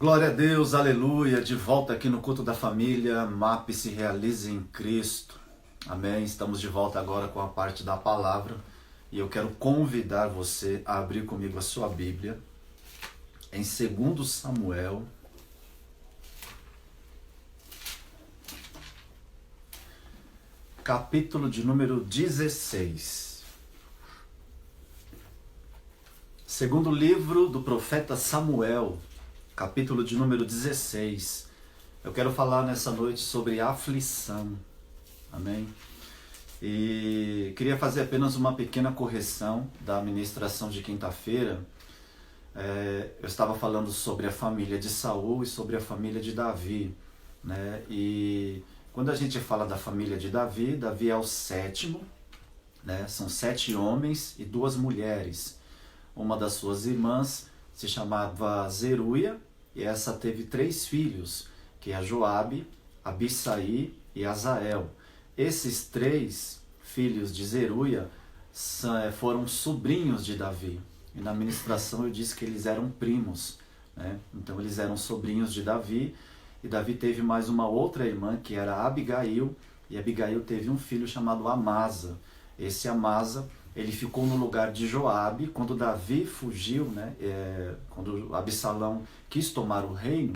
Glória a Deus, aleluia, de volta aqui no culto da família, MAP se realize em Cristo, amém? Estamos de volta agora com a parte da palavra e eu quero convidar você a abrir comigo a sua Bíblia em 2 Samuel, capítulo de número 16. Segundo livro do profeta Samuel, capítulo de número 16. Eu quero falar nessa noite sobre aflição. Amém? E queria fazer apenas uma pequena correção da ministração de quinta-feira. Eu estava falando sobre a família de Saul e sobre a família de Davi, né? E quando a gente fala da família de Davi, Davi é o sétimo, né? São 7 homens e 2 mulheres. Uma das suas irmãs se chamava Zeruia, e essa teve 3 filhos, que é Joabe, Abisai e Azael. Esses 3 filhos de Zeruia foram sobrinhos de Davi. E na ministração eu disse que eles eram primos, né? Então eles eram sobrinhos de Davi, e Davi teve mais uma outra irmã, que era Abigail, e Abigail teve um filho chamado Amasa. Esse Amasa, ele ficou no lugar de Joabe quando Davi fugiu, né? Quando Absalão quis tomar o reino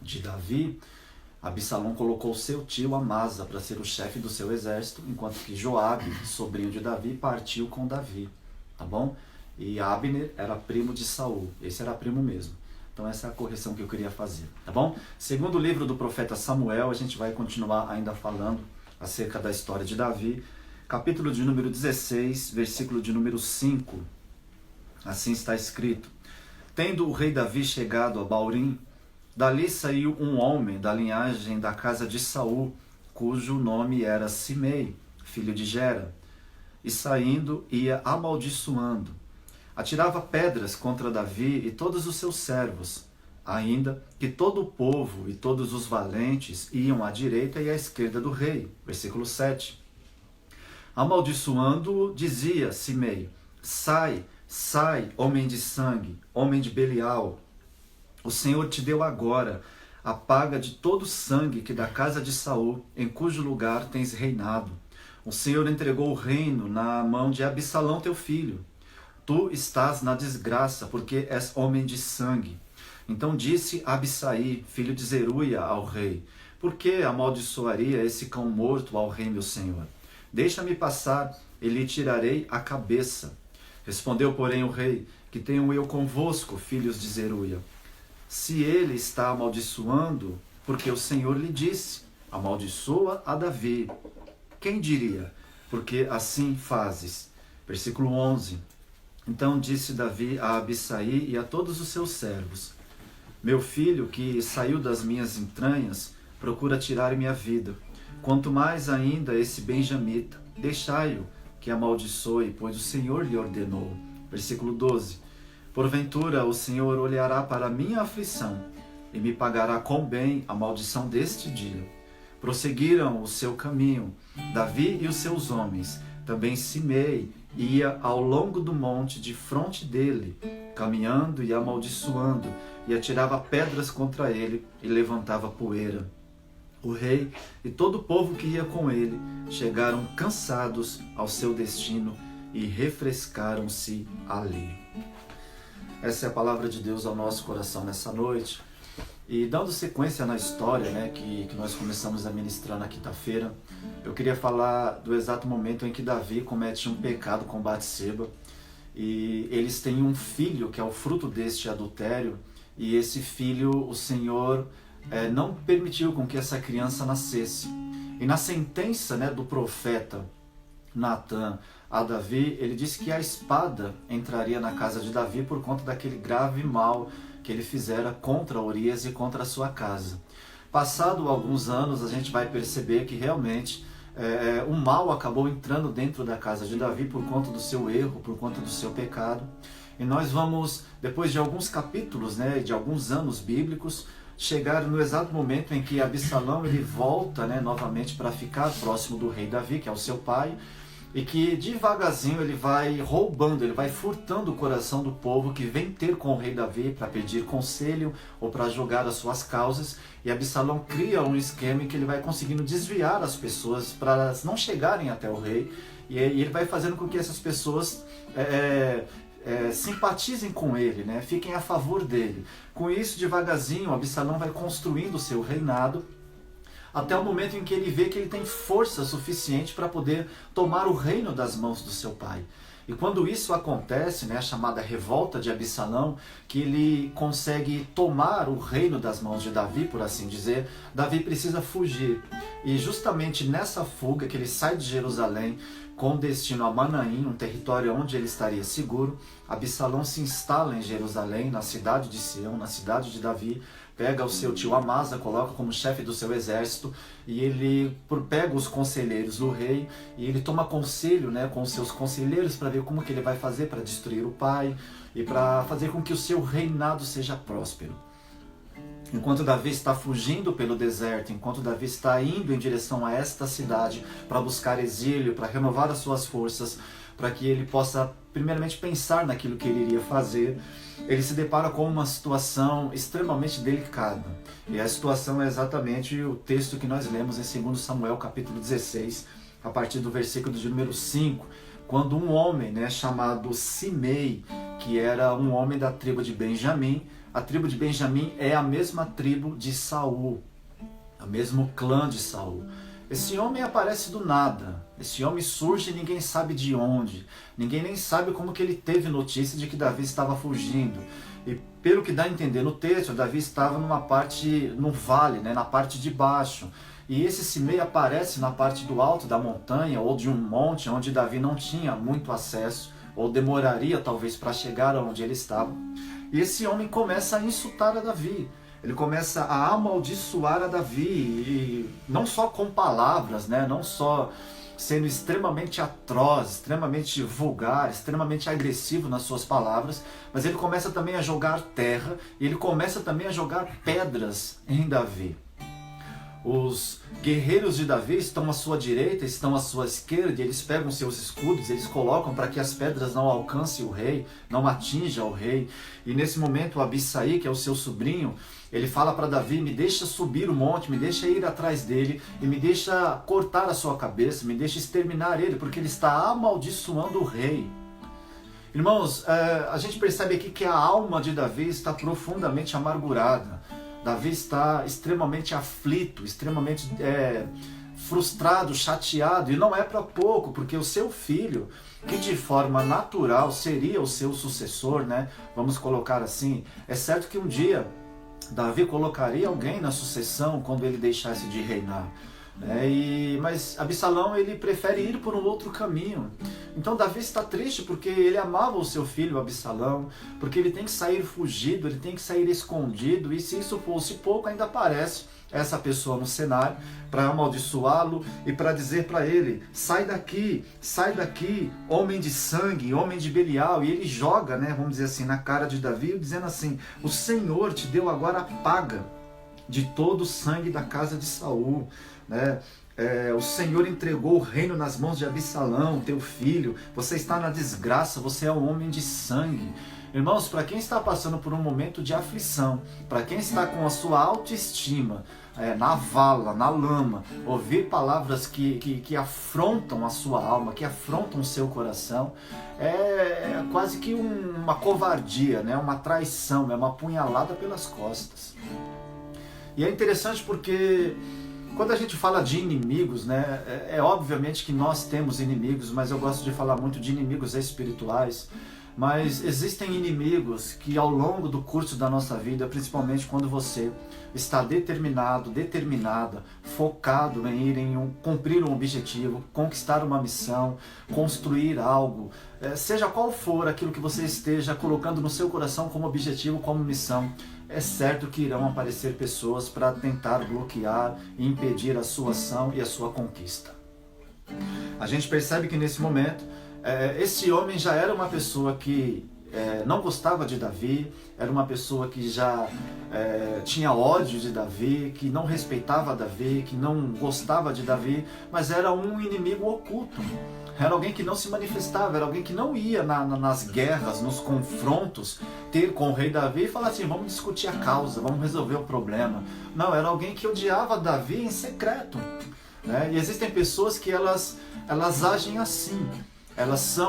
de Davi, Absalão colocou seu tio Amasa para ser o chefe do seu exército, enquanto que Joabe, sobrinho de Davi, partiu com Davi, tá bom? E Abner era primo de Saul, esse era primo mesmo. Então essa é a correção que eu queria fazer, tá bom? Segundo o livro do profeta Samuel, a gente vai continuar ainda falando acerca da história de Davi, capítulo de número 16, versículo de número 5, assim está escrito: Tendo o rei Davi chegado a Baurim, dali saiu um homem da linhagem da casa de Saul, cujo nome era Simei, filho de Gera, e saindo ia amaldiçoando. Atirava pedras contra Davi e todos os seus servos, ainda que todo o povo e todos os valentes iam à direita e à esquerda do rei. Versículo 7. Amaldiçoando-o, dizia Simei: Sai, sai, homem de sangue, homem de Belial. O Senhor te deu agora a paga de todo o sangue que da casa de Saul, em cujo lugar tens reinado. O Senhor entregou o reino na mão de Absalão teu filho. Tu estás na desgraça, porque és homem de sangue. Então disse Abisai, filho de Zeruia, ao rei: Por que amaldiçoaria esse cão morto ao rei meu senhor? Deixa-me passar, e lhe tirarei a cabeça. Respondeu, porém, o rei: Que tenho eu convosco, filhos de Zeruia? Se ele está amaldiçoando, porque o Senhor lhe disse: Amaldiçoa a Davi. Quem diria? Porque assim fazes. Versículo 11. Então disse Davi a Abisai e a todos os seus servos: Meu filho, que saiu das minhas entranhas, procura tirar minha vida. Quanto mais ainda esse benjamita, deixai-o que amaldiçoe, pois o Senhor lhe ordenou. Versículo 12. Porventura o Senhor olhará para a minha aflição e me pagará com bem a maldição deste dia. Prosseguiram o seu caminho, Davi e os seus homens. Também Simei ia ao longo do monte de fronte dele, caminhando e amaldiçoando, e atirava pedras contra ele e levantava poeira. O rei e todo o povo que ia com ele chegaram cansados ao seu destino e refrescaram-se ali. Essa é a palavra de Deus ao nosso coração nessa noite. E dando sequência na história, né, que nós começamos a ministrar na quinta-feira, eu queria falar do exato momento em que Davi comete um pecado com Batseba. E eles têm um filho que é o fruto deste adultério, e esse filho o Senhor não permitiu com que essa criança nascesse. E na sentença, né, do profeta Natan a Davi, ele disse que a espada entraria na casa de Davi por conta daquele grave mal que ele fizera contra Urias e contra a sua casa. Passado alguns anos, a gente vai perceber que realmente o mal acabou entrando dentro da casa de Davi por conta do seu erro, por conta do seu pecado. E nós vamos, depois de alguns capítulos, né, de alguns anos bíblicos, chegar no exato momento em que Absalão ele volta, né, novamente para ficar próximo do rei Davi, que é o seu pai. e que devagarzinho ele vai roubando, ele vai furtando o coração do povo que vem ter com o rei Davi para pedir conselho ou para julgar as suas causas. E Absalão cria um esquema em que ele vai conseguindo desviar as pessoas para elas não chegarem até o rei, e ele vai fazendo com que essas pessoas simpatizem com ele, né? Fiquem a favor dele. Com isso, devagarzinho, Absalão vai construindo o seu reinado, até o momento em que ele vê que ele tem força suficiente para poder tomar o reino das mãos do seu pai. E quando isso acontece, né, a chamada revolta de Absalão, que ele consegue tomar o reino das mãos de Davi, por assim dizer, Davi precisa fugir. E justamente nessa fuga que ele sai de Jerusalém com destino a Manaim, um território onde ele estaria seguro, Absalão se instala em Jerusalém, na cidade de Sião, na cidade de Davi, pega o seu tio Amasa, coloca como chefe do seu exército, e ele pega os conselheiros do rei, e ele toma conselho, né, com os seus conselheiros para ver como que ele vai fazer para destruir o pai, e para fazer com que o seu reinado seja próspero. Enquanto Davi está fugindo pelo deserto, enquanto Davi está indo em direção a esta cidade para buscar exílio, para renovar as suas forças, para que ele possa primeiramente pensar naquilo que ele iria fazer, ele se depara com uma situação extremamente delicada. E a situação é exatamente o texto que nós lemos em 2 Samuel capítulo 16, a partir do versículo de número 5, quando um homem, né, chamado Simei, que era um homem da tribo de Benjamim. A tribo de Benjamim é a mesma tribo de Saul, o mesmo clã de Saul. Esse homem aparece do nada, esse homem surge e ninguém sabe de onde, ninguém nem sabe como que ele teve notícia de que Davi estava fugindo. E pelo que dá a entender no texto, Davi estava no vale, né, na parte de baixo. E esse Simei aparece na parte do alto da montanha ou de um monte onde Davi não tinha muito acesso, ou demoraria talvez para chegar onde ele estava. E esse homem começa a insultar a Davi. Ele começa a amaldiçoar a Davi, e não só com palavras, né? Não só sendo extremamente atroz, extremamente vulgar, extremamente agressivo nas suas palavras, mas ele começa também a jogar terra, e ele começa também a jogar pedras em Davi. Os guerreiros de Davi estão à sua direita, estão à sua esquerda, e eles pegam seus escudos, eles colocam para que as pedras não alcancem o rei, não atinjam o rei. E nesse momento, Abissai, que é o seu sobrinho, ele fala para Davi: me deixa subir o monte, me deixa ir atrás dele, e me deixa cortar a sua cabeça, me deixa exterminar ele, porque ele está amaldiçoando o rei. Irmãos, a gente percebe aqui que a alma de Davi está profundamente amargurada. Davi está extremamente aflito, extremamente frustrado, chateado, e não é para pouco, porque o seu filho, que de forma natural seria o seu sucessor, né? Vamos colocar assim, é certo que um dia Davi colocaria alguém na sucessão quando ele deixasse de reinar. Mas Absalão, ele prefere ir por um outro caminho. Então Davi está triste porque ele amava o seu filho Absalão, porque ele tem que sair fugido, ele tem que sair escondido, e se isso fosse pouco, ainda aparece essa pessoa no cenário para amaldiçoá-lo e para dizer para ele: sai daqui, homem de sangue, homem de Belial. E ele joga, né, vamos dizer assim, na cara de Davi, dizendo assim: o Senhor te deu agora a paga de todo o sangue da casa de Saul, né? O Senhor entregou o reino nas mãos de Absalão, teu filho. Você está na desgraça, você é um homem de sangue. Irmãos, para quem está passando por um momento de aflição, para quem está com a sua autoestima na vala, na lama, ouvir palavras que afrontam a sua alma, que afrontam o seu coração, é quase que uma covardia, né? Uma traição, é uma punhalada pelas costas. E é interessante porque quando a gente fala de inimigos, né, obviamente que nós temos inimigos, mas eu gosto de falar muito de inimigos espirituais. Mas existem inimigos que ao longo do curso da nossa vida, principalmente quando você está determinada, focado em cumprir um objetivo, conquistar uma missão, construir algo, seja qual for aquilo que você esteja colocando no seu coração como objetivo, como missão, é certo que irão aparecer pessoas para tentar bloquear e impedir a sua ação e a sua conquista. A gente percebe que nesse momento, esse homem já era uma pessoa que não gostava de Davi, era uma pessoa que já tinha ódio de Davi, que não respeitava Davi, que não gostava de Davi, mas era um inimigo oculto. era alguém que não se manifestava, era alguém que não ia nas guerras, nos confrontos, ter com o rei Davi e falar assim, vamos discutir a causa, vamos resolver o problema. Não, era alguém que odiava Davi em secreto. Né? E existem pessoas que elas agem assim. Elas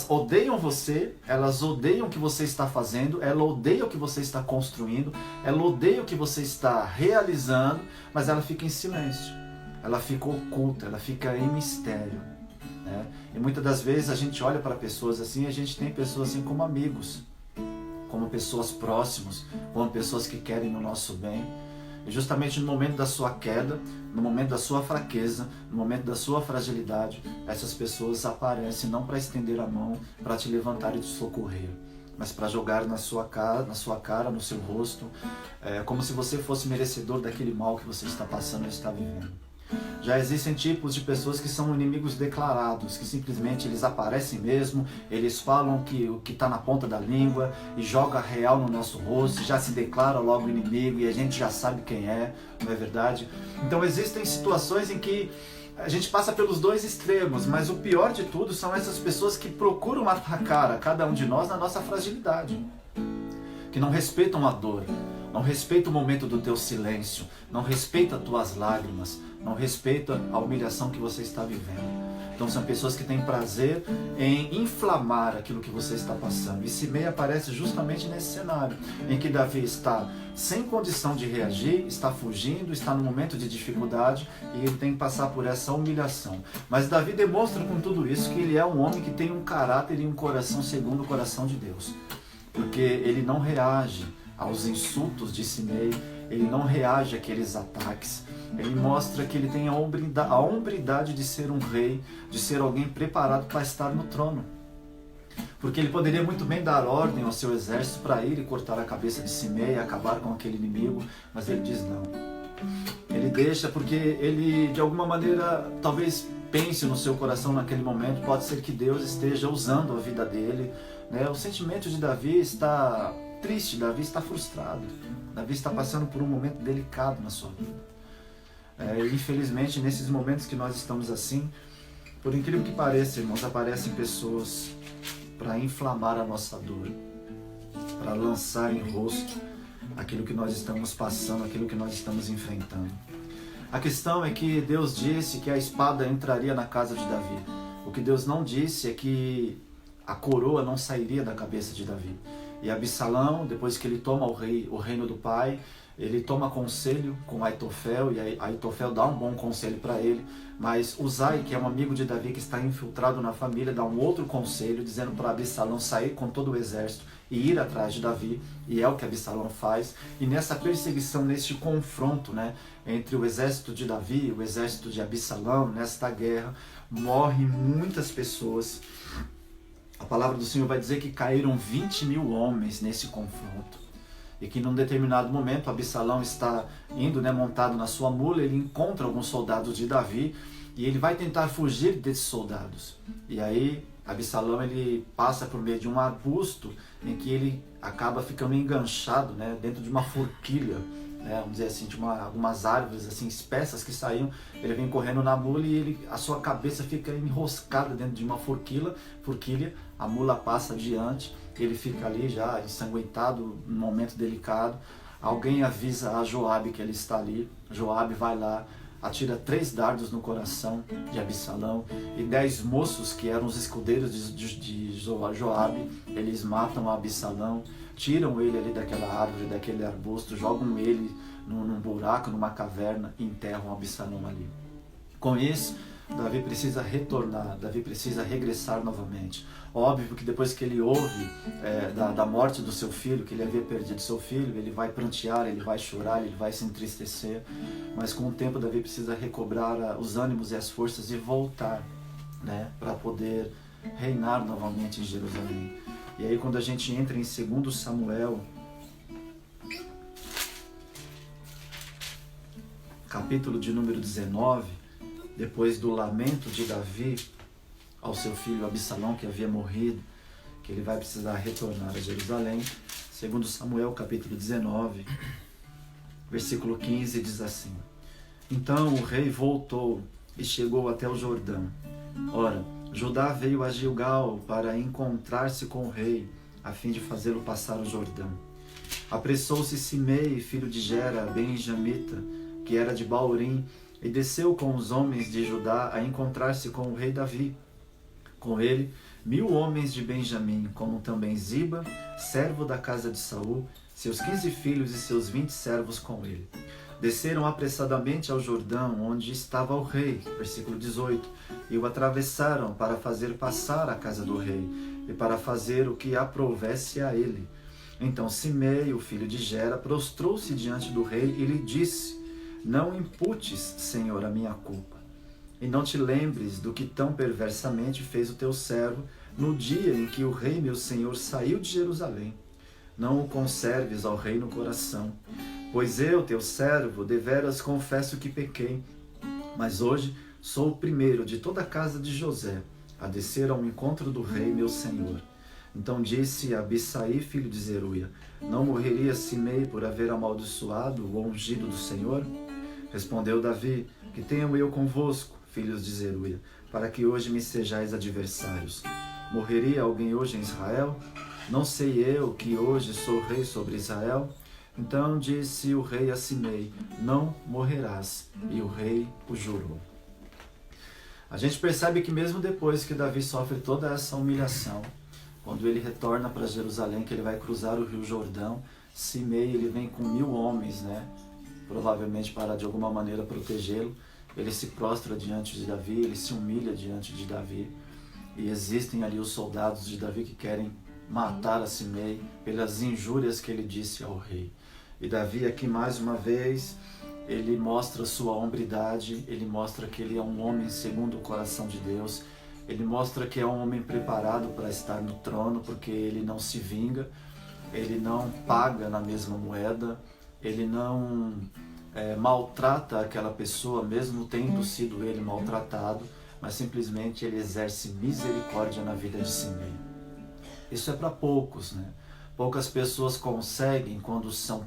odeiam você, elas odeiam o que você está fazendo, ela odeia o que você está construindo, ela odeia o que você está realizando, mas ela fica em silêncio, ela fica oculta, ela fica em mistério. Né? E muitas das vezes a gente olha para pessoas assim, a gente tem pessoas assim como amigos, como pessoas próximas, como pessoas que querem o nosso bem. E justamente no momento da sua queda, no momento da sua fraqueza, no momento da sua fragilidade, essas pessoas aparecem não para estender a mão, para te levantar e te socorrer, mas para jogar na sua cara, no seu rosto, como se você fosse merecedor daquele mal que você está passando e está vivendo. Já existem tipos de pessoas que são inimigos declarados, que simplesmente eles aparecem mesmo, eles falam o que está na ponta da língua e joga real no nosso rosto, já se declara logo inimigo e a gente já sabe quem é, não é verdade? Então existem situações em que a gente passa pelos dois extremos, mas o pior de tudo são essas pessoas que procuram atacar a cada um de nós na nossa fragilidade, que não respeitam a dor, não respeita o momento do teu silêncio, não respeita as tuas lágrimas, não respeita a humilhação que você está vivendo. Então são pessoas que têm prazer em inflamar aquilo que você está passando. E Simei aparece justamente nesse cenário, em que Davi está sem condição de reagir, está fugindo, está no momento de dificuldade e ele tem que passar por essa humilhação. Mas Davi demonstra com tudo isso que ele é um homem que tem um caráter e um coração segundo o coração de Deus. Porque ele não reage aos insultos de Simei, ele não reage àqueles ataques, ele mostra que ele tem a hombridade de ser um rei, de ser alguém preparado para estar no trono. Porque ele poderia muito bem dar ordem ao seu exército para ir e cortar a cabeça de Simei e acabar com aquele inimigo, mas ele diz não. Ele deixa porque ele, de alguma maneira, talvez pense no seu coração naquele momento, pode ser que Deus esteja usando a vida dele. Né? O sentimento de Davi está triste, Davi está frustrado, Davi está passando por um momento delicado na sua vida. Infelizmente, nesses momentos que nós estamos assim, por incrível que pareça, irmãos, aparecem pessoas para inflamar a nossa dor, para lançar em rosto aquilo que nós estamos passando, aquilo que nós estamos enfrentando. A questão é que Deus disse que a espada entraria na casa de Davi. O que Deus não disse é que a coroa não sairia da cabeça de Davi. E Absalão, depois que ele toma o reino do pai, ele toma conselho com Aitofel, e Aitofel dá um bom conselho para ele, mas Uzai, que é um amigo de Davi que está infiltrado na família, dá um outro conselho, dizendo para Absalão sair com todo o exército e ir atrás de Davi, e é o que Absalão faz. E nessa perseguição, neste confronto, né, entre o exército de Davi e o exército de Absalão, nesta guerra, morrem muitas pessoas. A palavra do Senhor vai dizer que caíram 20.000 homens nesse confronto. E que num determinado momento Absalão está indo, né, montado na sua mula, ele encontra alguns soldados de Davi e ele vai tentar fugir desses soldados. E aí Absalão ele passa por meio de um arbusto em que ele acaba ficando enganchado, né, dentro de uma forquilha, né, vamos dizer assim, de algumas árvores assim, espessas que saíam. Ele vem correndo na mula e a sua cabeça fica enroscada dentro de uma forquilha, a mula passa adiante. Ele fica ali já ensanguentado, num momento delicado. Alguém avisa a Joabe que ele está ali. Joabe vai lá, atira 3 dardos no coração de Absalão. E 10 moços, que eram os escudeiros de Joabe, eles matam Absalão, tiram ele ali daquela árvore, daquele arbusto, jogam ele num buraco, numa caverna e enterram Absalão ali. Com isso, Davi precisa retornar, Davi precisa regressar novamente. Óbvio que depois que ele ouve da morte do seu filho, que ele havia perdido seu filho, ele vai prantear, ele vai chorar, ele vai se entristecer. Mas com o tempo Davi precisa recobrar os ânimos e as forças e voltar, né, para poder reinar novamente em Jerusalém. E aí quando a gente entra em 2 Samuel, capítulo de número 19, depois do lamento de Davi ao seu filho Absalão, que havia morrido, que ele vai precisar retornar a Jerusalém. 2 Samuel, capítulo 19, versículo 15, diz assim: Então o rei voltou e chegou até o Jordão. Ora, Judá veio a Gilgal para encontrar-se com o rei, a fim de fazê-lo passar o Jordão. Apressou-se Simei, filho de Gera, benjamita, que era de Baurim, e desceu com os homens de Judá a encontrar-se com o rei Davi. Com ele, 1000 homens de Benjamim, como também Ziba, servo da casa de Saul, seus 15 filhos e seus 20 servos com ele. Desceram apressadamente ao Jordão, onde estava o rei, versículo 18, e o atravessaram para fazer passar a casa do rei, e para fazer o que aprovesse a ele. Então Simei, o filho de Gera, prostrou-se diante do rei e lhe disse: Não imputes, Senhor, a minha culpa, e não te lembres do que tão perversamente fez o teu servo no dia em que o rei meu senhor saiu de Jerusalém. Não o conserves ao rei no coração, pois eu, teu servo, deveras confesso que pequei, mas hoje sou o primeiro de toda a casa de José a descer ao encontro do rei meu senhor. Então disse Abissai, filho de Zeruia: Não morreria Simei por haver amaldiçoado o ungido do Senhor? Respondeu Davi: Que tenho eu convosco, filhos de Zeruia, para que hoje me sejais adversários? Morreria alguém hoje em Israel? Não sei eu que hoje sou rei sobre Israel? Então disse o rei a Simei: Não morrerás. E o rei o jurou. A gente percebe que mesmo depois que Davi sofre toda essa humilhação, quando ele retorna para Jerusalém, que ele vai cruzar o rio Jordão, Simei ele vem com 1000 homens, provavelmente para de alguma maneira protegê-lo. Ele se prostra diante de Davi, ele se humilha diante de Davi. E existem ali os soldados de Davi que querem matar a Simei pelas injúrias que ele disse ao rei. E Davi aqui mais uma vez, ele mostra sua hombridade, ele mostra que ele é um homem segundo o coração de Deus, ele mostra que é um homem preparado para estar no trono, porque ele não se vinga, ele não paga na mesma moeda, ele não maltrata aquela pessoa, mesmo tendo sido ele maltratado, mas simplesmente ele exerce misericórdia na vida de Simei. Isso é para poucos, Poucas pessoas conseguem, quando são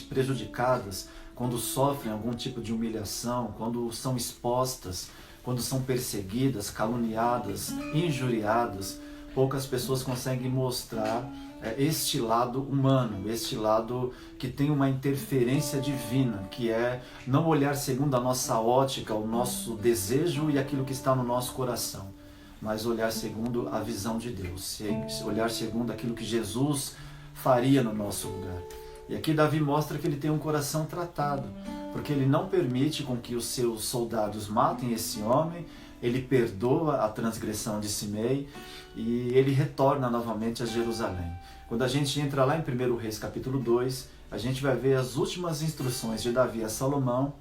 prejudicadas, quando sofrem algum tipo de humilhação, quando são expostas, quando são perseguidas, caluniadas, injuriadas, poucas pessoas conseguem mostrar este lado humano, este lado que tem uma interferência divina, que é não olhar segundo a nossa ótica, o nosso desejo e aquilo que está no nosso coração, mas olhar segundo a visão de Deus, olhar segundo aquilo que Jesus faria no nosso lugar. E aqui Davi mostra que ele tem um coração tratado, porque ele não permite com que os seus soldados matem esse homem, ele perdoa a transgressão de Simei e ele retorna novamente a Jerusalém. Quando a gente entra lá em 1 Reis capítulo 2, a gente vai ver as últimas instruções de Davi a Salomão,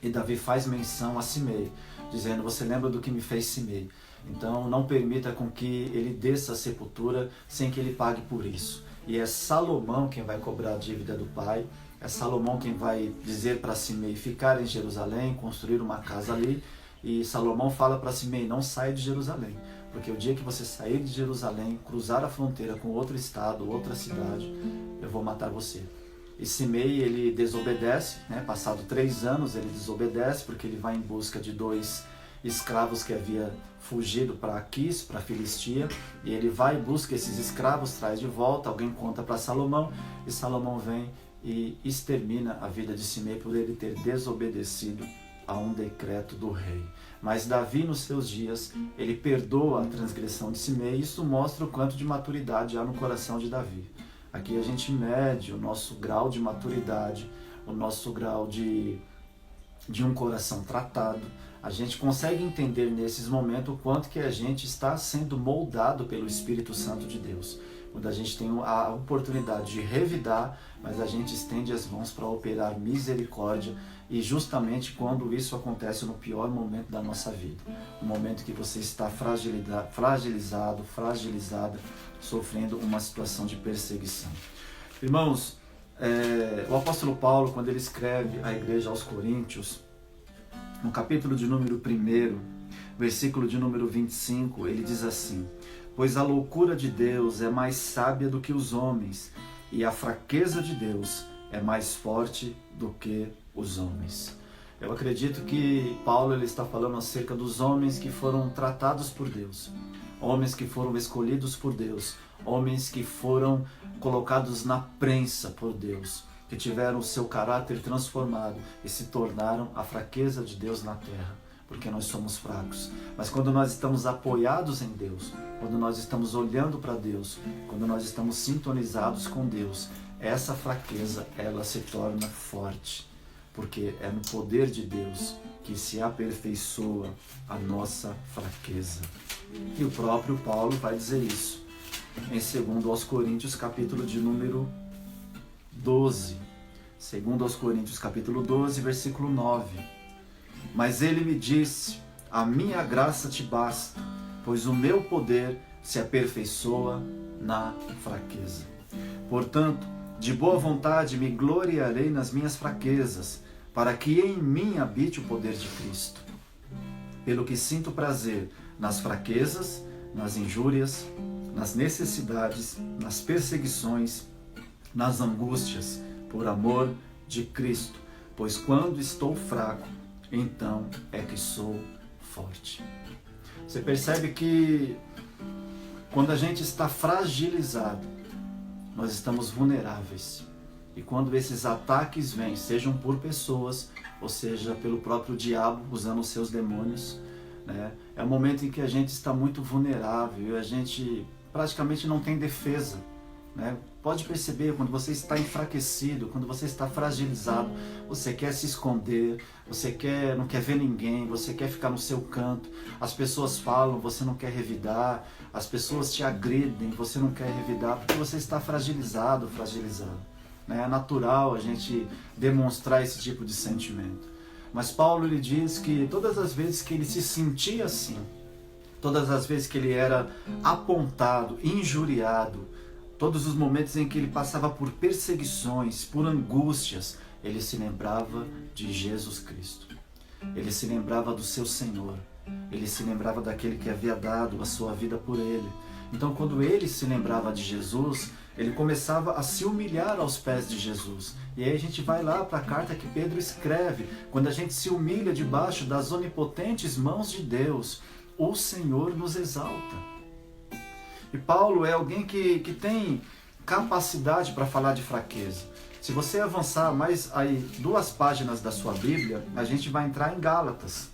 e Davi faz menção a Simei, dizendo: você lembra do que me fez Simei? Então não permita com que ele desça à sepultura sem que ele pague por isso. E é Salomão quem vai cobrar a dívida do pai, é Salomão quem vai dizer para Simei ficar em Jerusalém, construir uma casa ali, e Salomão fala para Simei: não saia de Jerusalém, porque o dia que você sair de Jerusalém, cruzar a fronteira com outro estado, outra cidade, eu vou matar você. E Simei, ele desobedece, passado 3 anos ele desobedece, porque ele vai em busca de 2 escravos que havia fugido para Aquis, para a Filistia, e ele vai e busca esses escravos, traz de volta, alguém conta para Salomão, e Salomão vem e extermina a vida de Simei por ele ter desobedecido a um decreto do rei. Mas Davi, nos seus dias, ele perdoa a transgressão de Simei, e isso mostra o quanto de maturidade há no coração de Davi. Aqui a gente mede o nosso grau de maturidade, o nosso grau de um coração tratado. A gente consegue entender nesses momentos o quanto que a gente está sendo moldado pelo Espírito Santo de Deus. Quando a gente tem a oportunidade de revidar, mas a gente estende as mãos para operar misericórdia, e justamente quando isso acontece no pior momento da nossa vida, no momento que você está fragilizado, fragilizada, sofrendo uma situação de perseguição. Irmãos, o apóstolo Paulo, quando ele escreve à igreja aos Coríntios, no capítulo de número 1, versículo de número 25, ele diz assim: pois a loucura de Deus é mais sábia do que os homens, e a fraqueza de Deus é mais forte do que os homens. Eu acredito que Paulo ele está falando acerca dos homens que foram tratados por Deus, homens que foram escolhidos por Deus, homens que foram colocados na prensa por Deus, que tiveram o seu caráter transformado e se tornaram a fraqueza de Deus na terra, porque nós somos fracos. Mas quando nós estamos apoiados em Deus, quando nós estamos olhando para Deus, quando nós estamos sintonizados com Deus, essa fraqueza ela se torna forte, porque é no poder de Deus que se aperfeiçoa a nossa fraqueza. E o próprio Paulo vai dizer isso em 2 Coríntios, capítulo de número 12. 2 Coríntios, capítulo 12, versículo 9. Mas ele me disse: a minha graça te basta, pois o meu poder se aperfeiçoa na fraqueza. Portanto, de boa vontade me gloriarei nas minhas fraquezas, para que em mim habite o poder de Cristo. Pelo que sinto prazer nas fraquezas, nas injúrias, nas necessidades, nas perseguições, nas angústias, por amor de Cristo, pois quando estou fraco, então é que sou forte. Você percebe que quando a gente está fragilizado, nós estamos vulneráveis. E quando esses ataques vêm, sejam por pessoas, ou seja, pelo próprio diabo, usando os seus demônios, né? É um momento em que a gente está muito vulnerável e a gente praticamente não tem defesa, né? Pode perceber, quando você está enfraquecido, quando você está fragilizado, você quer se esconder, você não quer ver ninguém, você quer ficar no seu canto, as pessoas falam, você não quer revidar, as pessoas te agridem, você não quer revidar, porque você está fragilizado. É natural a gente demonstrar esse tipo de sentimento. Mas Paulo lhe diz que todas as vezes que ele se sentia assim, todas as vezes que ele era apontado, injuriado, todos os momentos em que ele passava por perseguições, por angústias, ele se lembrava de Jesus Cristo. Ele se lembrava do seu Senhor. Ele se lembrava daquele que havia dado a sua vida por ele. Então, quando ele se lembrava de Jesus, ele começava a se humilhar aos pés de Jesus. E aí a gente vai lá para a carta que Pedro escreve. Quando a gente se humilha debaixo das onipotentes mãos de Deus, o Senhor nos exalta. E Paulo é alguém que tem capacidade para falar de fraqueza. Se você avançar mais aí 2 páginas da sua Bíblia, a gente vai entrar em Gálatas.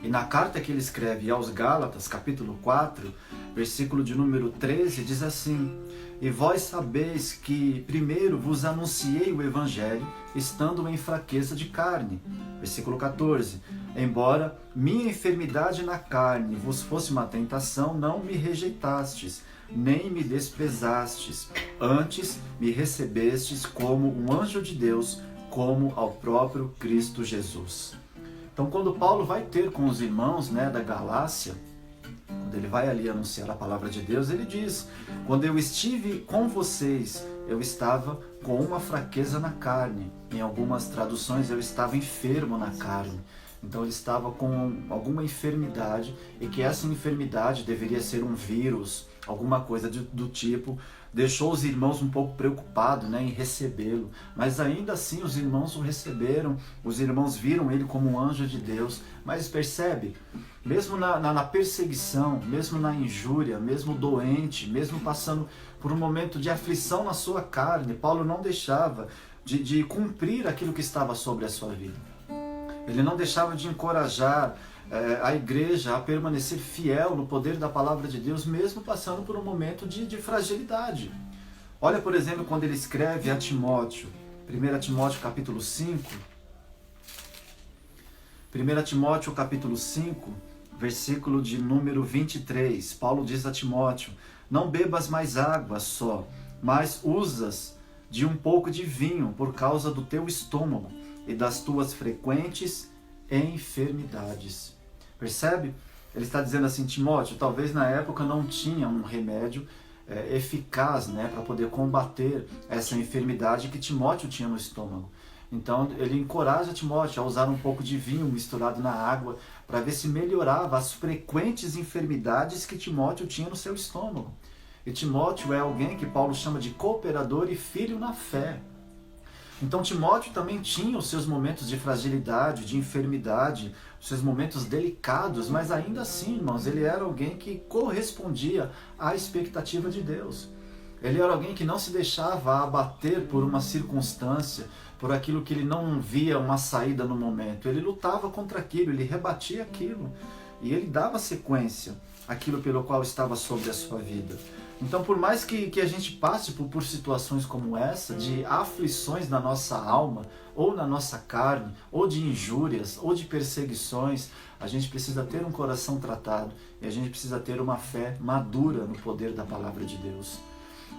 E na carta que ele escreve aos Gálatas, capítulo 4, versículo de número 13, diz assim: e vós sabeis que primeiro vos anunciei o Evangelho, estando em fraqueza de carne. Versículo 14. Embora minha enfermidade na carne vos fosse uma tentação, não me rejeitastes, nem me desprezastes. Antes me recebestes como um anjo de Deus, como ao próprio Cristo Jesus. Então, quando Paulo vai ter com os irmãos, da Galácia, quando ele vai ali anunciar a palavra de Deus, ele diz: quando eu estive com vocês, eu estava com uma fraqueza na carne. Em algumas traduções, eu estava enfermo na carne. Então ele estava com alguma enfermidade, e que essa enfermidade deveria ser um vírus, alguma coisa do tipo. Deixou os irmãos um pouco preocupados em recebê-lo, mas ainda assim os irmãos o receberam, os irmãos viram ele como um anjo de Deus. Mas percebe, mesmo na perseguição, mesmo na injúria, mesmo doente, mesmo passando por um momento de aflição na sua carne, Paulo não deixava de cumprir aquilo que estava sobre a sua vida. Ele não deixava de encorajar a igreja a permanecer fiel no poder da palavra de Deus, mesmo passando por um momento de fragilidade. Olha, por exemplo, quando ele escreve a Timóteo, 1 Timóteo capítulo 5, 1 Timóteo capítulo 5, versículo de número 23, Paulo diz a Timóteo: não bebas mais água só, mas usas de um pouco de vinho por causa do teu estômago e das tuas frequentes enfermidades. Percebe? Ele está dizendo assim: Timóteo, talvez na época não tinha um remédio eficaz para poder combater essa enfermidade que Timóteo tinha no estômago. Então ele encoraja Timóteo a usar um pouco de vinho misturado na água para ver se melhorava as frequentes enfermidades que Timóteo tinha no seu estômago. E Timóteo é alguém que Paulo chama de cooperador e filho na fé. Então Timóteo também tinha os seus momentos de fragilidade, de enfermidade, os seus momentos delicados, mas ainda assim, irmãos, ele era alguém que correspondia à expectativa de Deus. Ele era alguém que não se deixava abater por uma circunstância, por aquilo que ele não via uma saída no momento. Ele lutava contra aquilo, ele rebatia aquilo e ele dava sequência àquilo pelo qual estava sobre a sua vida. Então, por mais que a gente passe por situações como essa, de aflições na nossa alma, ou na nossa carne, ou de injúrias, ou de perseguições, a gente precisa ter um coração tratado e a gente precisa ter uma fé madura no poder da palavra de Deus.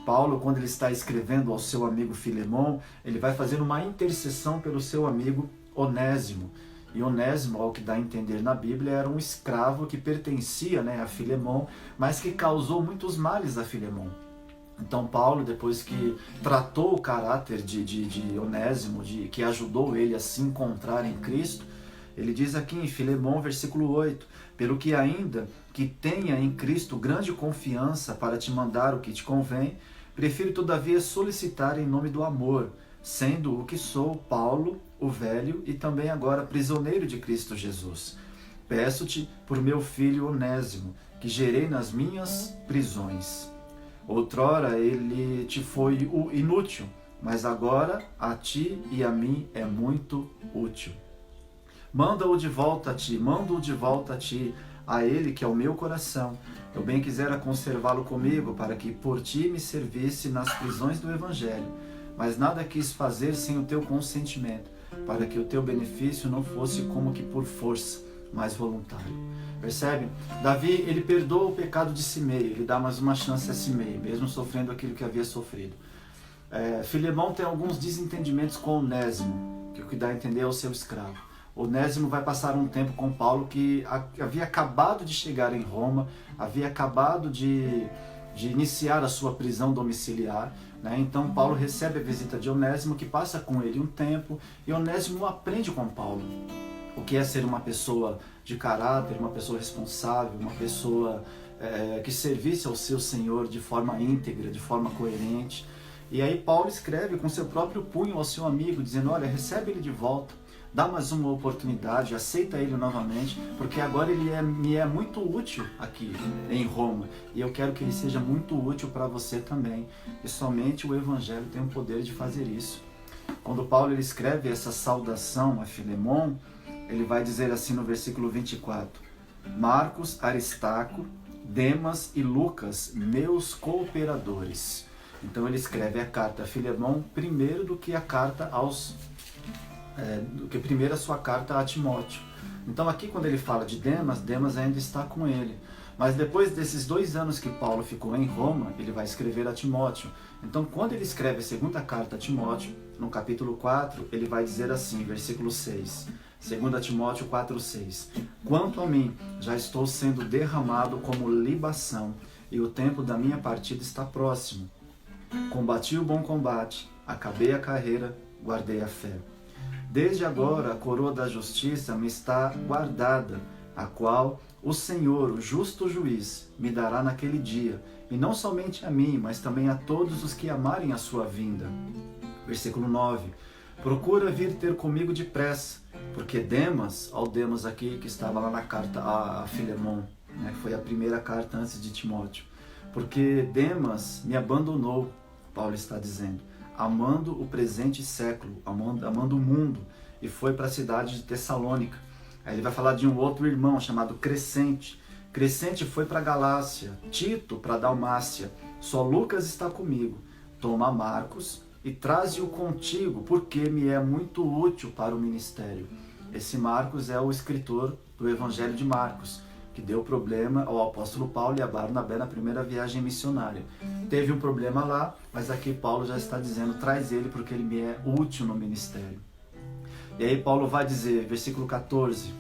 Paulo, quando ele está escrevendo ao seu amigo Filemão, ele vai fazer uma intercessão pelo seu amigo Onésimo. E Onésimo, ao que dá a entender na Bíblia, era um escravo que pertencia, a Filemão, mas que causou muitos males a Filemão. Então Paulo, depois que tratou o caráter de Onésimo, que ajudou ele a se encontrar em Cristo, ele diz aqui em Filemão, versículo 8, pelo que ainda que tenha em Cristo grande confiança para te mandar o que te convém, prefiro todavia solicitar em nome do amor, sendo o que sou, Paulo, o velho, e também agora prisioneiro de Cristo Jesus. Peço-te por meu filho Onésimo, que gerei nas minhas prisões. Outrora ele te foi inútil, mas agora a ti e a mim é muito útil. Manda-o de volta a ti, mando-o de volta a ti, a ele que é o meu coração. Eu bem quisera conservá-lo comigo, para que por ti me servisse nas prisões do Evangelho, mas nada quis fazer sem o teu consentimento, para que o teu benefício não fosse como que por força, mas voluntário. Percebe? Davi, ele perdoa o pecado de Simei, ele dá mais uma chance a Simei, mesmo sofrendo aquilo que havia sofrido. Filemão tem alguns desentendimentos com Onésimo, que o que dá a entender é o seu escravo. Onésimo vai passar um tempo com Paulo, que havia acabado de chegar em Roma, havia acabado de iniciar a sua prisão domiciliar, Então Paulo recebe a visita de Onésimo, que passa com ele um tempo, e Onésimo aprende com Paulo o que é ser uma pessoa de caráter, uma pessoa responsável, uma pessoa que servisse ao seu Senhor de forma íntegra, de forma coerente. E aí Paulo escreve com seu próprio punho ao seu amigo, dizendo, olha, recebe ele de volta, dá mais uma oportunidade, aceita ele novamente, porque agora ele me é muito útil aqui em Roma, e eu quero que ele seja muito útil para você também, e somente o Evangelho tem o poder de fazer isso. Quando Paulo ele escreve essa saudação a Filemão, ele vai dizer assim no versículo 24, Marcos, Aristarco, Demas e Lucas, meus cooperadores. Então ele escreve a carta a Filemão primeiro do que a carta primeiro a sua carta a Timóteo. Então aqui quando ele fala de Demas ainda está com ele. Mas depois desses 2 anos que Paulo ficou em Roma, ele vai escrever a Timóteo. Então quando ele escreve a segunda carta a Timóteo, no capítulo 4, ele vai dizer assim, versículo 6, 2 Timóteo 4:6, quanto a mim, já estou sendo derramado como libação, e o tempo da minha partida está próximo. Combati o bom combate, acabei a carreira, guardei a fé. Desde agora a coroa da justiça me está guardada, a qual o Senhor, o justo juiz, me dará naquele dia, e não somente a mim, mas também a todos os que amarem a sua vinda. Versículo 9. Procura vir ter comigo depressa, porque Demas aqui que estava lá na carta a Filemão, que foi a primeira carta antes de Timóteo, porque Demas me abandonou, Paulo está dizendo, amando o presente século, amando o mundo, e foi para a cidade de Tessalônica. Aí ele vai falar de um outro irmão chamado Crescente. Crescente foi para a Galácia, Tito para a Dalmácia, só Lucas está comigo. Toma Marcos e traze-o contigo, porque me é muito útil para o ministério. Esse Marcos é o escritor do Evangelho de Marcos, que deu problema ao apóstolo Paulo e a Barnabé na primeira viagem missionária. Teve um problema lá, mas aqui Paulo já está dizendo, traz ele porque ele me é útil no ministério. E aí Paulo vai dizer, versículo 14,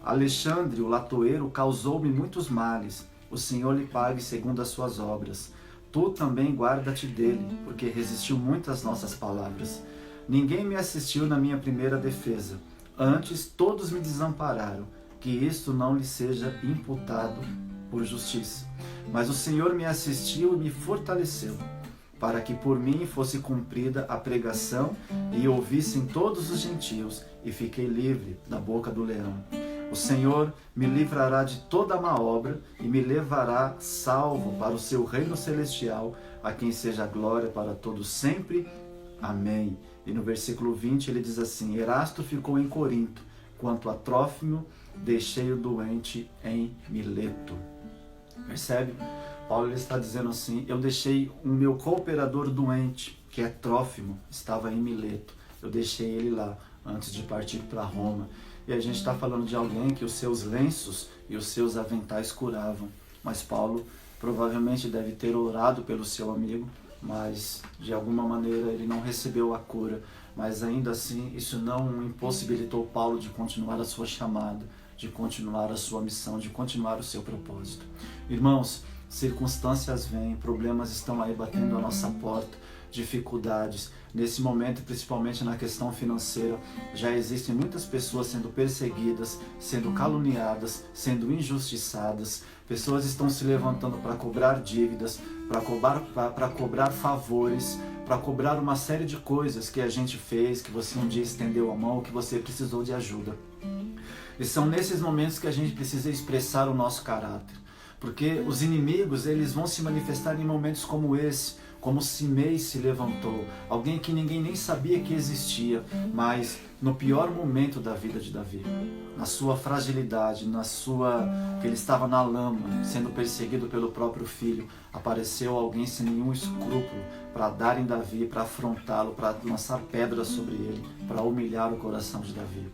Alexandre, o latoeiro, causou-me muitos males, o Senhor lhe pague segundo as suas obras. Tu também guarda-te dele, porque resistiu muito às nossas palavras. Ninguém me assistiu na minha primeira defesa, antes todos me desampararam, que isto não lhe seja imputado por justiça. Mas o Senhor me assistiu e me fortaleceu, para que por mim fosse cumprida a pregação e ouvissem todos os gentios, e fiquei livre da boca do leão. O Senhor me livrará de toda má obra e me levará salvo para o seu reino celestial, a quem seja a glória para todos sempre. Amém. E no versículo 20 ele diz assim: Erasto ficou em Corinto, quanto a Trófimo deixei o doente em Mileto. Percebe? Paulo ele está dizendo assim: eu deixei o meu cooperador doente, que é Trófimo, estava em Mileto. Eu deixei ele lá antes de partir para Roma. E a gente está falando de alguém que os seus lenços e os seus aventais curavam. Mas Paulo provavelmente deve ter orado pelo seu amigo, mas de alguma maneira ele não recebeu a cura. Mas ainda assim, isso não impossibilitou Paulo de continuar a sua chamada, de continuar a sua missão, de continuar o seu propósito. Irmãos, circunstâncias vêm, problemas estão aí batendo a nossa porta, dificuldades. Nesse momento, principalmente na questão financeira, já existem muitas pessoas sendo perseguidas, sendo caluniadas, sendo injustiçadas. Pessoas estão se levantando para cobrar dívidas, para cobrar favores, para cobrar uma série de coisas que a gente fez, que você um dia estendeu a mão, que você precisou de ajuda. E são nesses momentos que a gente precisa expressar o nosso caráter. Porque os inimigos, eles vão se manifestar em momentos como esse, como Simei se levantou, alguém que ninguém nem sabia que existia, mas no pior momento da vida de Davi, na sua fragilidade, que ele estava na lama, sendo perseguido pelo próprio filho, apareceu alguém sem nenhum escrúpulo para dar em Davi, para afrontá-lo, para lançar pedras sobre ele, para humilhar o coração de Davi.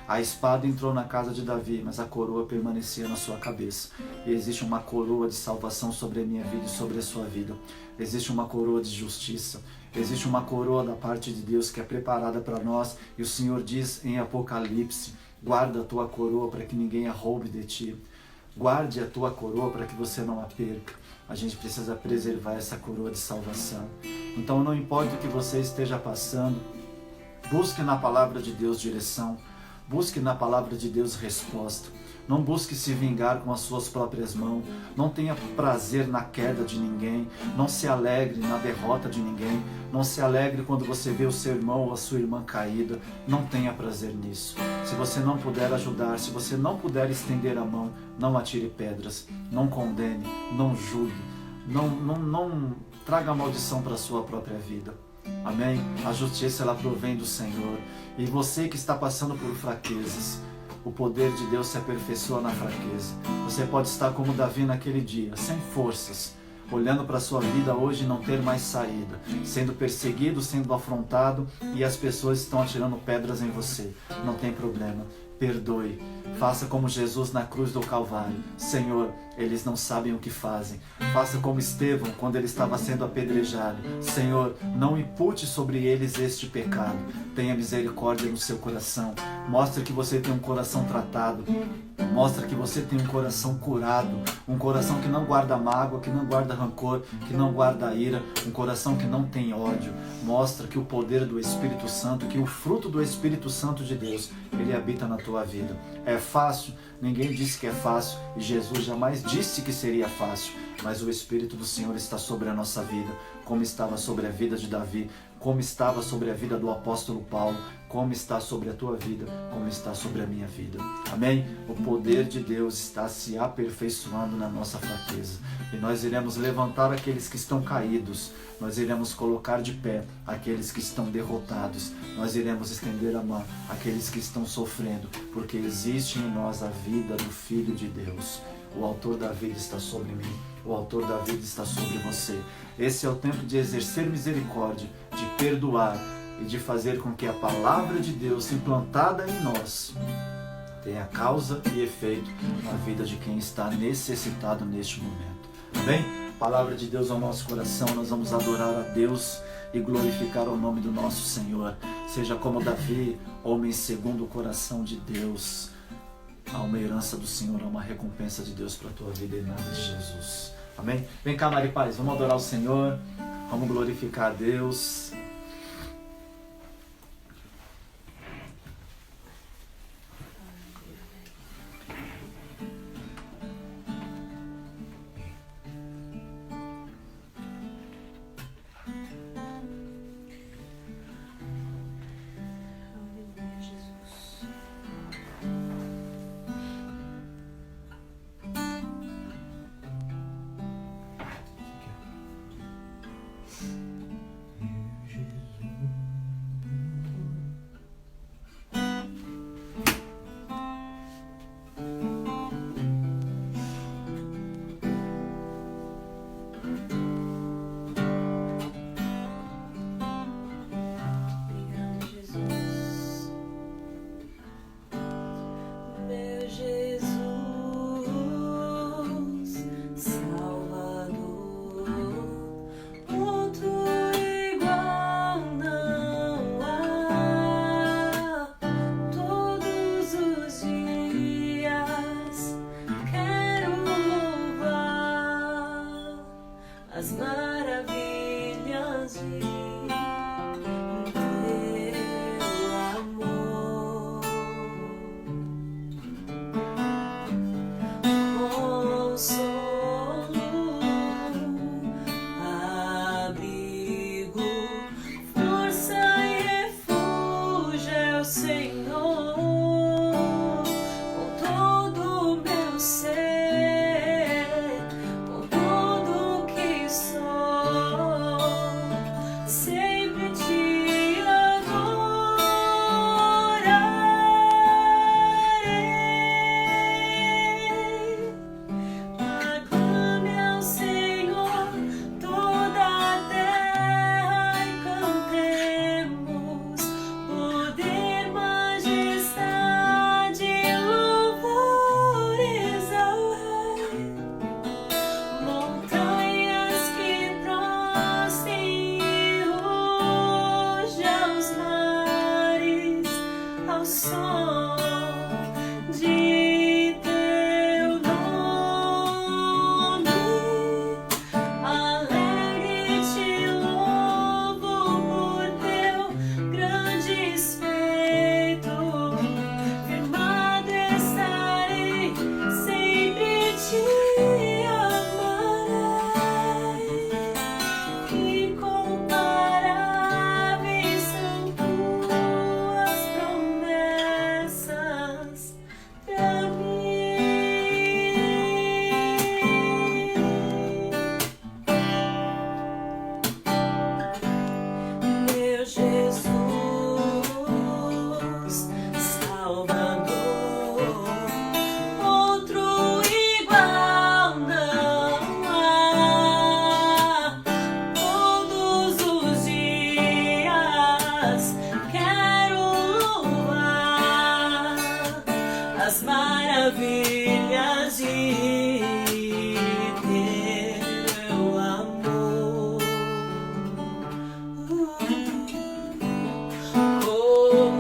A espada entrou na casa de Davi, mas a coroa permanecia na sua cabeça. E existe uma coroa de salvação sobre a minha vida e sobre a sua vida. Existe uma coroa de justiça. Existe uma coroa da parte de Deus que é preparada para nós. E o Senhor diz em Apocalipse: guarda a tua coroa para que ninguém a roube de ti. Guarde a tua coroa para que você não a perca. A gente precisa preservar essa coroa de salvação. Então não importa o que você esteja passando, busque na palavra de Deus direção. Busque na palavra de Deus resposta. Não busque se vingar com as suas próprias mãos. Não tenha prazer na queda de ninguém. Não se alegre na derrota de ninguém. Não se alegre quando você vê o seu irmão ou a sua irmã caída. Não tenha prazer nisso. Se você não puder ajudar, se você não puder estender a mão, não atire pedras. Não condene, não julgue. Não traga maldição para a sua própria vida. Amém? A justiça ela provém do Senhor. E você que está passando por fraquezas, o poder de Deus se aperfeiçoa na fraqueza. Você pode estar como Davi naquele dia, sem forças, olhando para a sua vida hoje e não ter mais saída, sendo perseguido, sendo afrontado, e as pessoas estão atirando pedras em você. Não tem problema. Perdoe. Faça como Jesus na cruz do Calvário. Senhor, eles não sabem o que fazem. Faça como Estevão quando ele estava sendo apedrejado. Senhor, não impute sobre eles este pecado. Tenha misericórdia no seu coração. Mostre que você tem um coração tratado. Mostra que você tem um coração curado. Um coração que não guarda mágoa, que não guarda rancor, que não guarda ira. Um coração que não tem ódio. Mostra que o poder do Espírito Santo, que o fruto do Espírito Santo de Deus, ele habita na tua vida. É fácil? Ninguém disse que é fácil. E Jesus jamais disse que seria fácil. Mas o Espírito do Senhor está sobre a nossa vida, como estava sobre a vida de Davi, como estava sobre a vida do apóstolo Paulo, como está sobre a tua vida, como está sobre a minha vida. Amém? O poder de Deus está se aperfeiçoando na nossa fraqueza. E nós iremos levantar aqueles que estão caídos. Nós iremos colocar de pé aqueles que estão derrotados. Nós iremos estender a mão àqueles que estão sofrendo, porque existe em nós a vida do Filho de Deus. O autor da vida está sobre mim. O autor da vida está sobre você. Esse é o tempo de exercer misericórdia, de perdoar e de fazer com que a palavra de Deus implantada em nós tenha causa e efeito na vida de quem está necessitado neste momento. Amém? Palavra de Deus ao nosso coração, nós vamos adorar a Deus e glorificar o nome do nosso Senhor. Seja como Davi, homem segundo o coração de Deus. Há uma herança do Senhor, há uma recompensa de Deus para a tua vida em nome de Jesus. Amém? Vem cá, Mari Paz, vamos adorar o Senhor, vamos glorificar a Deus.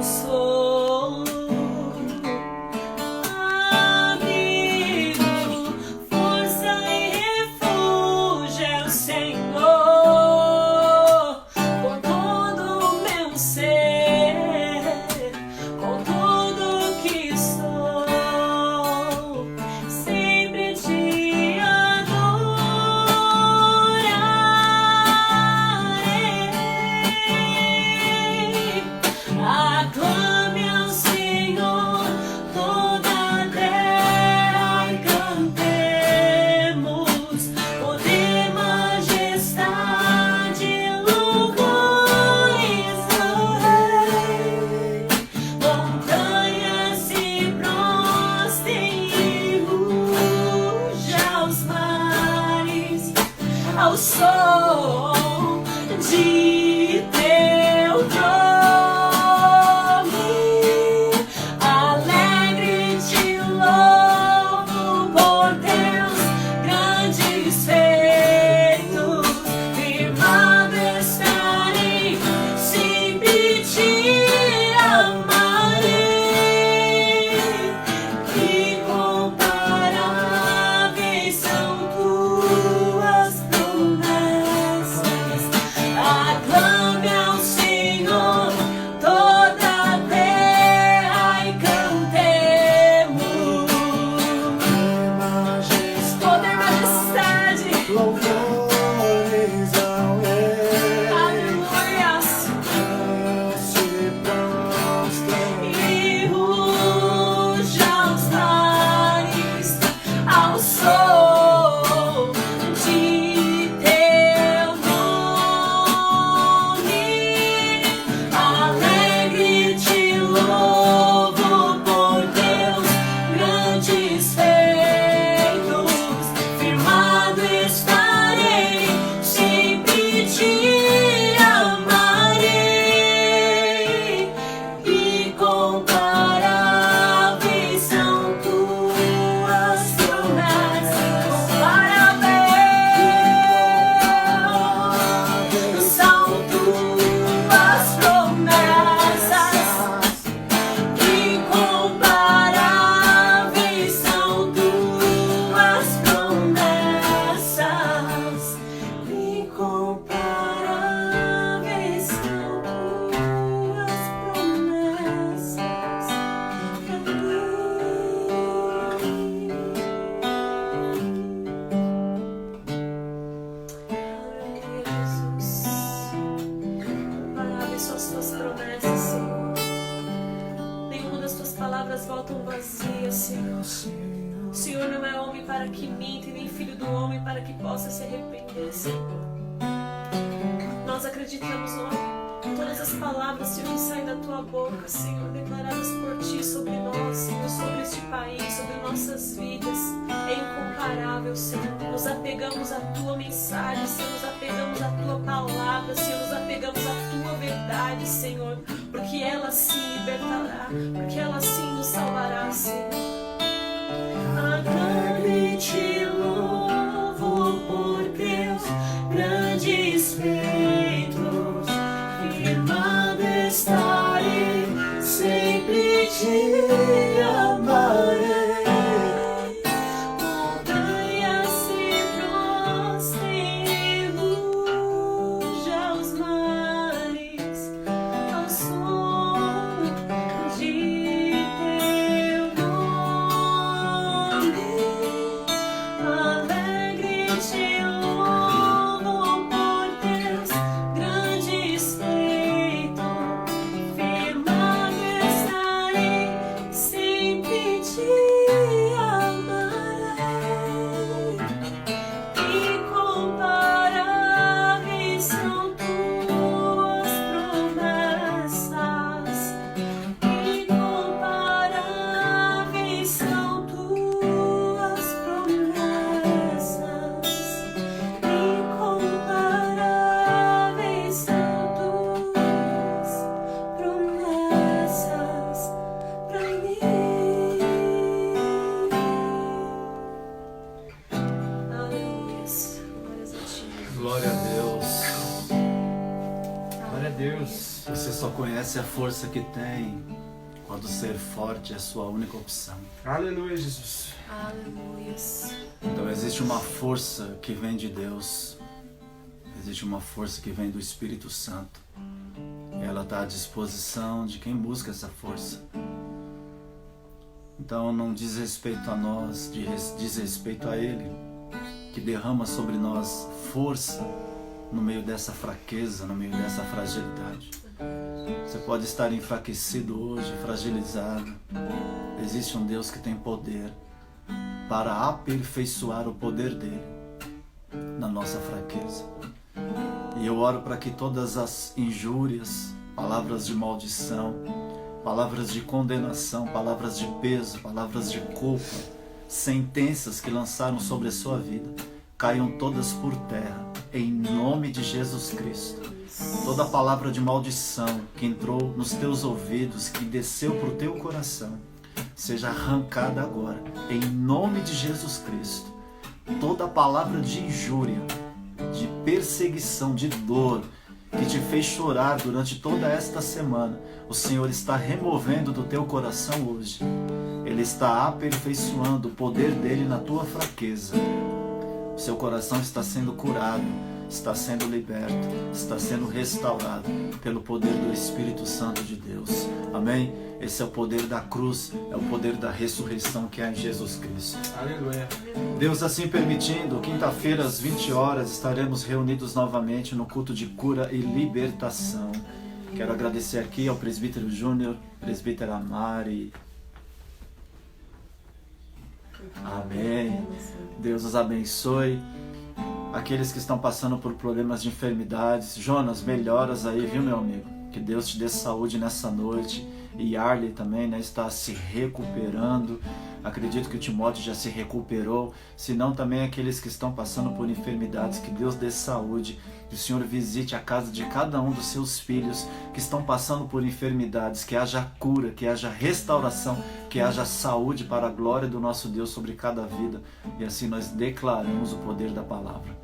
consolo. Abrigo, força e refúgio é o Senhor. Com todo o meu ser, com tudo que sou, sempre te adorarei. Aclame ao Senhor toda a terra e cantemos poder, majestade, louvores ao Rei. Montanhas se prostrem e ruja aos mares, ao som de teu nome. Alegre te louvo por teus grandes feitos. Firmado estarei, sempre te amarei. Incomparáveis são tuas promessas. Aclame ao Senhor toda a terra e cantemos. Poder, majestade, Louvores ao Rei, aleluias, se prostrem. e ruja aos mares, ao som de teu nome. Alegre te louvo por teus grandes feitos. Firmado estarei, sempre te amarei. Incomparáveis são tuas promessas. Incomparáveis são tuas promessas. Incomparáveis são tuas promessas. Incomparáveis são tuas Aleluia, Jesus. Incomparáveis são as tuas promessas, Senhor. Nenhuma das tuas palavras voltam vazias, Senhor. O Senhor não é homem para que minta, e nem filho do homem para que possa se arrepender, Senhor. Nós acreditamos, ó, em todas as palavras, Senhor, que saem da tua boca, Senhor, declaradas por ti sobre nós, Senhor, sobre este país, sobre nossas vidas. É incomparável, Senhor. Nos apegamos à tua mensagem, Senhor, nos apegamos à tua palavra, Senhor, nos apegamos à tua verdade, Senhor, porque ela sim libertará, porque ela sim nos salvará, Senhor. Alegre te louvo por teus grandes feitos. Firmado estarei, sempre te amarei. Montanhas se prostrem e ruja aos mares, ao som de teu nome. Alegre te louvo por teus grandes feitos. Firmado estarei, conhece a força que tem quando ser forte é a sua única opção. Aleluia, Jesus. Aleluias. Então existe uma força que vem de Deus, existe uma força que vem do Espírito Santo. E ela está à disposição de quem busca essa força. Então não diz respeito a nós, diz respeito a Ele, que derrama sobre nós força no meio dessa fraqueza, no meio dessa fragilidade. Você pode estar enfraquecido hoje, fragilizado. Existe um Deus que tem poder para aperfeiçoar o poder dele na nossa fraqueza. E eu oro para que todas as injúrias, palavras de maldição, palavras de condenação, palavras de peso, palavras de culpa, sentenças que lançaram sobre a sua vida, caiam todas por terra, em nome de Jesus Cristo. Toda palavra de maldição que entrou nos teus ouvidos, que desceu para o teu coração, seja arrancada agora, em nome de Jesus Cristo. Toda palavra de injúria, de perseguição, de dor, que te fez chorar durante toda esta semana, o Senhor está removendo do teu coração hoje. Ele está aperfeiçoando o poder dele na tua fraqueza. O seu coração está sendo curado, está sendo liberto, está sendo restaurado pelo poder do Espírito Santo de Deus. Amém? Esse é o poder da cruz, é o poder da ressurreição que há em Jesus Cristo. Aleluia. Deus assim permitindo, quinta-feira às 20 horas estaremos reunidos novamente no culto de cura e libertação. Quero agradecer aqui ao presbítero Júnior, presbítera Mari. Amém. Deus os abençoe. Aqueles que estão passando por problemas de enfermidades, Jonas, melhoras aí, viu, meu amigo? Que Deus te dê saúde nessa noite. E Arley também, né, está se recuperando. Acredito que o Timóteo já se recuperou. Se não, também aqueles que estão passando por enfermidades, que Deus dê saúde. Que o Senhor visite a casa de cada um dos seus filhos que estão passando por enfermidades. Que haja cura, que haja restauração, que haja saúde para a glória do nosso Deus sobre cada vida. E assim nós declaramos o poder da palavra.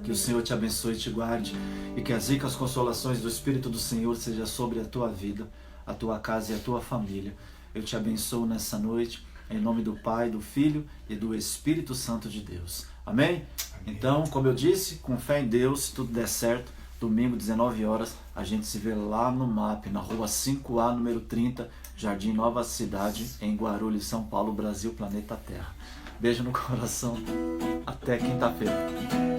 Que o Senhor te abençoe e te guarde. E que as ricas consolações do Espírito do Senhor sejam sobre a tua vida, a tua casa e a tua família. Eu te abençoo nessa noite, em nome do Pai, do Filho e do Espírito Santo de Deus. Amém? Então, como eu disse, com fé em Deus, se tudo der certo, domingo, 19 horas, a gente se vê lá no MAP, na rua 5A, número 30, Jardim Nova Cidade, em Guarulhos, São Paulo, Brasil, planeta Terra. Beijo no coração. Até quinta-feira.